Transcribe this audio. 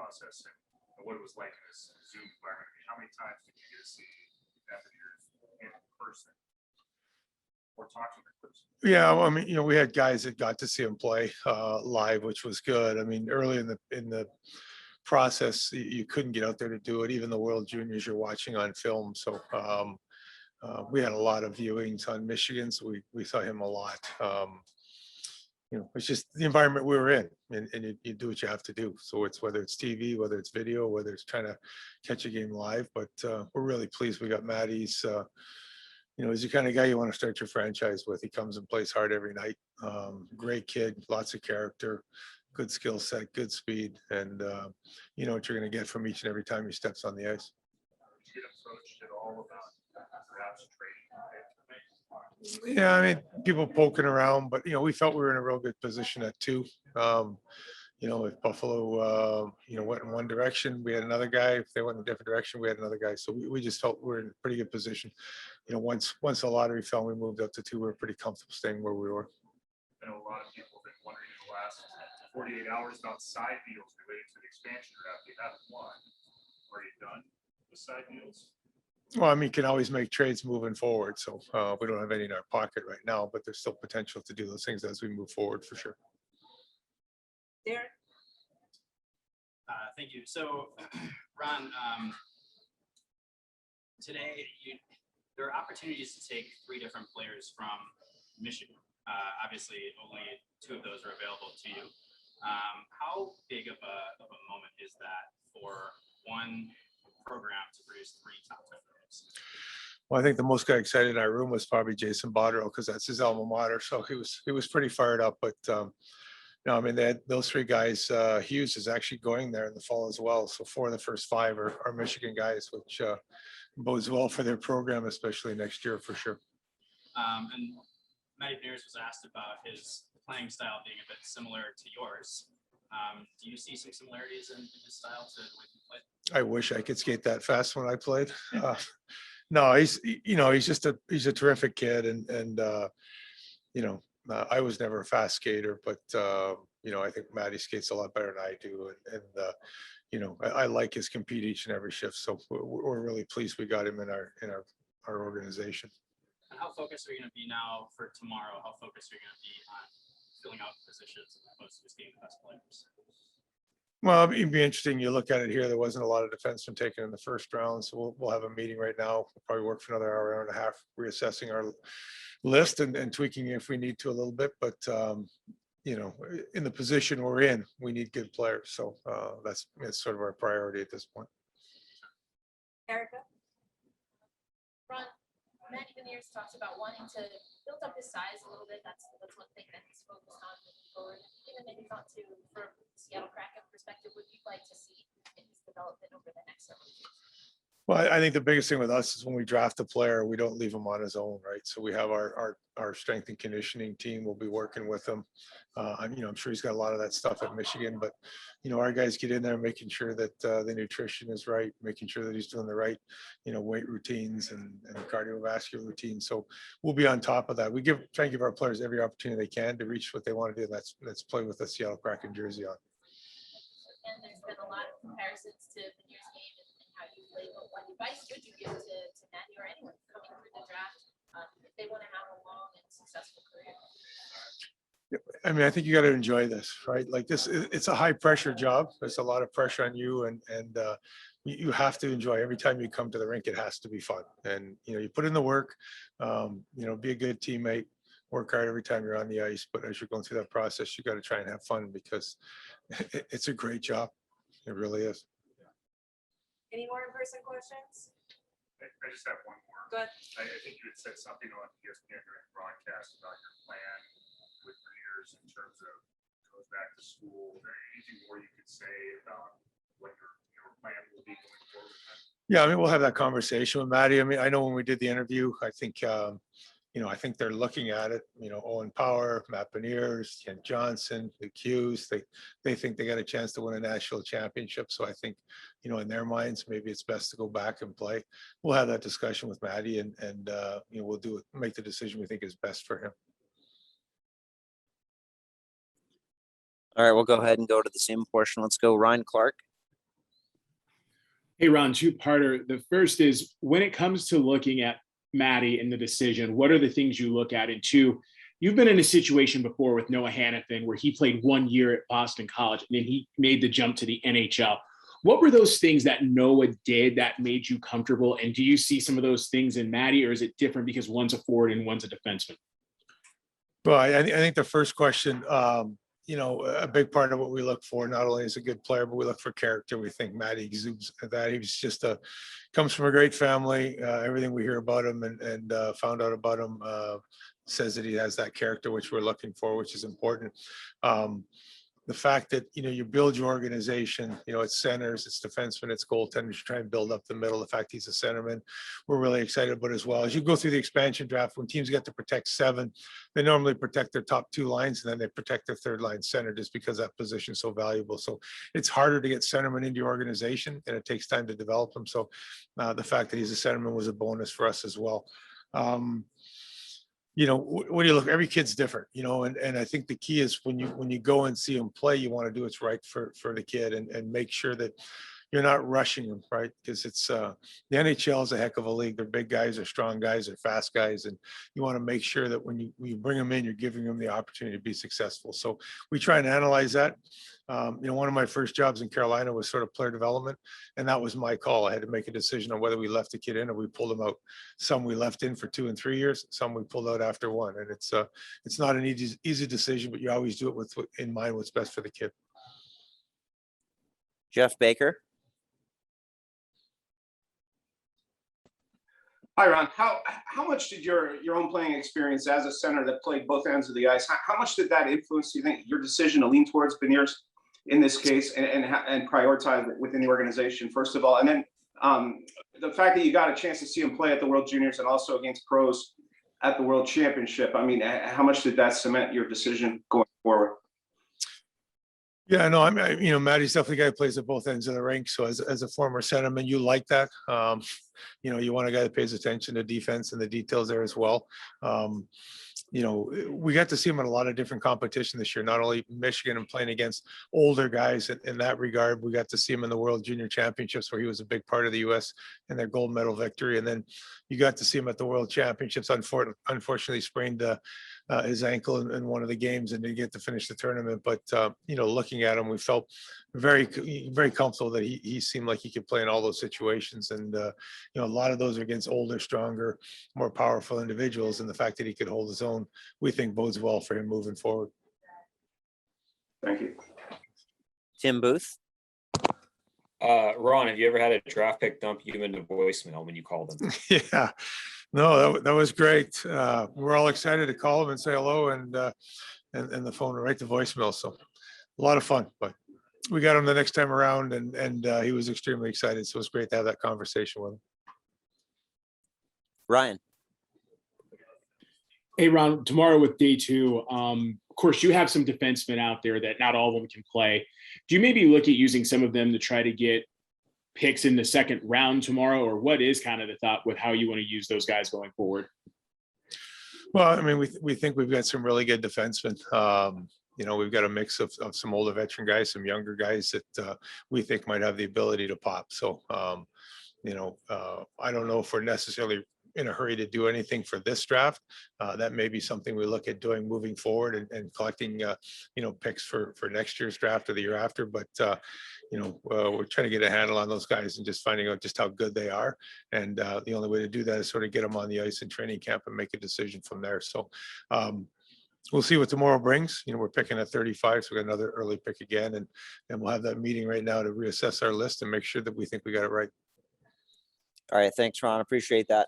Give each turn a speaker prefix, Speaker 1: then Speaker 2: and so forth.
Speaker 1: process and what it was like in this Zoom environment. I mean, how many times did you get to see Matty Beniers in person or talk to him in person?
Speaker 2: Yeah, well, I mean, we had guys that got to see him play live, which was good. I mean, early in the process, you couldn't get out there to do it. Even the World Juniors you're watching on film. So we had a lot of viewings on Michigan, so we saw him a lot. It's just the environment we were in, and you do what you have to do. So it's whether it's TV, whether it's video, whether it's trying to catch a game live. But we're really pleased we got Matty's. He's the kind of guy you want to start your franchise with. He comes and plays hard every night. Great kid, lots of character, good skill set, good speed, and you know what you're going to get from each and every time he steps on the ice.
Speaker 1: Did you get approached at all about perhaps trading?
Speaker 2: Yeah, I mean, people poking around, but we felt we were in a real good position at 2. If Buffalo, went in one direction, we had another guy. If they went in a different direction, we had another guy. So we just felt we were in a pretty good position. Once the lottery fell, we moved up to 2. We were pretty comfortable staying where we were.
Speaker 1: I know a lot of people have been wondering in the last 48 hours about side deals related to the expansion draft. You haven't won. Are you done with side deals?
Speaker 2: Well, I mean, you can always make trades moving forward. So we don't have any in our pocket right now, but there's still potential to do those things as we move forward for sure.
Speaker 3: Darren?
Speaker 4: Thank you. So, Ron, today there are opportunities to take 3 different players from Michigan. Obviously, only 2 of those are available to you. How big of a moment is that for one program to produce 3 top 10 players?
Speaker 2: Well, I think the most guy excited in our room was probably Jason Botterill because that's his alma mater. So he was pretty fired up. But no, I mean, they had those 3 guys. Hughes is actually going there in the fall as well. So 4 of the first 5 are Michigan guys, which bodes well for their program, especially next year for sure.
Speaker 4: And Matty Beniers was asked about his playing style being a bit similar to yours. Do you see some similarities in his style to the way he played?
Speaker 2: I wish I could skate that fast when I played. No, he's a terrific kid, and I was never a fast skater, but I think Matty skates a lot better than I do, and I like his compete each and every shift. So we're really pleased we got him in our organization.
Speaker 4: And how focused are you going to be now for tomorrow? How focused are you going to be on filling out positions as opposed to just being the best players?
Speaker 2: Well, it'd be interesting. You look at it here, there wasn't a lot of defensemen taken in the first round. So we'll have a meeting right now. We'll probably work for another hour and a half, reassessing our list and tweaking if we need to a little bit. But, in the position we're in, we need good players. So that's sort of our priority at this point.
Speaker 3: Erica?
Speaker 5: Ron, Matty Beniers talks about wanting to build up his size a little bit. That's one thing that he's focused on moving forward. Even maybe thought to, from Seattle Kraken perspective, would you like to see in his development over the next several years?
Speaker 2: Well, I think the biggest thing with us is when we draft a player, we don't leave him on his own, right? So we have our strength and conditioning team. We'll be working with him. I'm sure he's got a lot of that stuff at Michigan, but our guys get in there making sure that the nutrition is right, making sure that he's doing the right, weight routines and cardiovascular routines. So we'll be on top of that. We try and give our players every opportunity they can to reach what they want to do. Let's play with the Seattle Kraken jersey on.
Speaker 5: And there's been a lot of comparisons to Beniers' game and how you play. But what advice would you give to Matty or anyone coming through the draft if they want to have a long and successful career?
Speaker 2: I mean, I think you got to enjoy this, right? Like this, it's a high pressure job. There's a lot of pressure on you, and you have to enjoy every time you come to the rink. It has to be fun, and you put in the work. Be a good teammate, work hard every time you're on the ice. But as you're going through that process, you got to try and have fun because it's a great job. It really is.
Speaker 3: Any more in-person questions?
Speaker 1: I just have one more.
Speaker 3: Go ahead.
Speaker 1: I think you had said something on ESPN during the broadcast about your plan with Beniers in terms of goes back to school. Is there anything more you could say about what your plan will be going forward?
Speaker 2: Yeah, I mean, we'll have that conversation with Matty. I mean, I know when we did the interview, I think I think they're looking at it, Owen Power, Matt Beniers, Kent Johnson, Luke Hughes, they think they got a chance to win a national championship. So I think, in their minds, maybe it's best to go back and play. We'll have that discussion with Matty and we'll make the decision we think is best for him.
Speaker 6: All right, we'll go ahead and go to the same portion. Let's go Ryan Clark. Hey, Ron, two-parter. The first is, when it comes to looking at Matty and the decision, what are the things you look at? And two, you've been in a situation before with Noah Hannafin where he played 1 year at Boston College and then he made the jump to the NHL. What were those things that Noah did that made you comfortable? And do you see some of those things in Matty, or is it different because one's a forward and one's a defenseman?
Speaker 2: Well, I think the first question, a big part of what we look for, not only is a good player, but we look for character. We think Matty exudes that. He was just comes from a great family. Everything we hear about him and found out about him says that he has that character, which we're looking for, which is important. The fact that, you build your organization, it's centers, it's defensemen, it's goaltenders, you try and build up the middle. The fact he's a centerman, we're really excited about as well. As you go through the expansion draft, when teams get to protect 7, they normally protect their top 2 lines, and then they protect their third line center just because that position is so valuable. So it's harder to get centermen into your organization, and it takes time to develop them. So the fact that he's a centerman was a bonus for us as well. When you look, every kid's different, and I think the key is when you go and see him play, you want to do what's right for the kid and make sure that you're not rushing him, right? Because it's the NHL is a heck of a league. They're big guys, they're strong guys, they're fast guys, and you want to make sure that when you bring them in, you're giving them the opportunity to be successful. So we try and analyze that. One of my first jobs in Carolina was sort of player development, and that was my call. I had to make a decision on whether we left the kid in or we pulled him out. Some we left in for 2 and 3 years, some we pulled out after 1. And it's not an easy decision, but you always do it with in mind what's best for the kid.
Speaker 7: Jeff Baker.
Speaker 8: Hi, Ron. How much did your own playing experience as a center that played both ends of the ice, how much did that influence, do you think, your decision to lean towards Beniers in this case and prioritize it within the organization, first of all? And then the fact that you got a chance to see him play at the World Juniors and also against pros at the World Championship, I mean, how much did that cement your decision going forward?
Speaker 2: Yeah, no, Matty's definitely a guy who plays at both ends of the rink. So as a former centerman, you like that. You want a guy that pays attention to defense and the details there as well. We got to see him in a lot of different competition this year, not only Michigan and playing against older guys in that regard. We got to see him in the World Junior Championships where he was a big part of the U.S. and their gold medal victory. And then you got to see him at the World Championships. Unfortunately sprained his ankle in one of the games and didn't get to finish the tournament. But, looking at him, we felt very, very comfortable that he seemed like he could play in all those situations. And, a lot of those are against older, stronger, more powerful individuals. And the fact that he could hold his own, we think bodes well for him moving forward.
Speaker 8: Thank you.
Speaker 7: Tim Booth.
Speaker 9: Ron, have you ever had a draft pick dump you into voicemail when you called them?
Speaker 2: Yeah, no, that was great. We're all excited to call him and say hello, and the phone right to voicemail. So a lot of fun, but we got him the next time around, and he was extremely excited. So it's great to have that conversation with him.
Speaker 7: Ryan.
Speaker 6: Hey, Ron, tomorrow with day 2, of course, you have some defensemen out there that not all of them can play. Do you maybe look at using some of them to try to get picks in the second round tomorrow, or what is kind of the thought with how you want to use those guys going forward?
Speaker 2: Well, I mean, we think we've got some really good defensemen. We've got a mix of some older veteran guys, some younger guys that we think might have the ability to pop. So, I don't know if we're necessarily in a hurry to do anything for this draft. That may be something we look at doing moving forward and collecting, picks for next year's draft or the year after. But, we're trying to get a handle on those guys and just finding out just how good they are. And the only way to do that is sort of get them on the ice in training camp and make a decision from there. So we'll see what tomorrow brings. We're picking at 35, so we got another early pick again. And we'll have that meeting right now to reassess our list and make sure that we think we got it right.
Speaker 7: All right. Thanks, Ron. Appreciate that.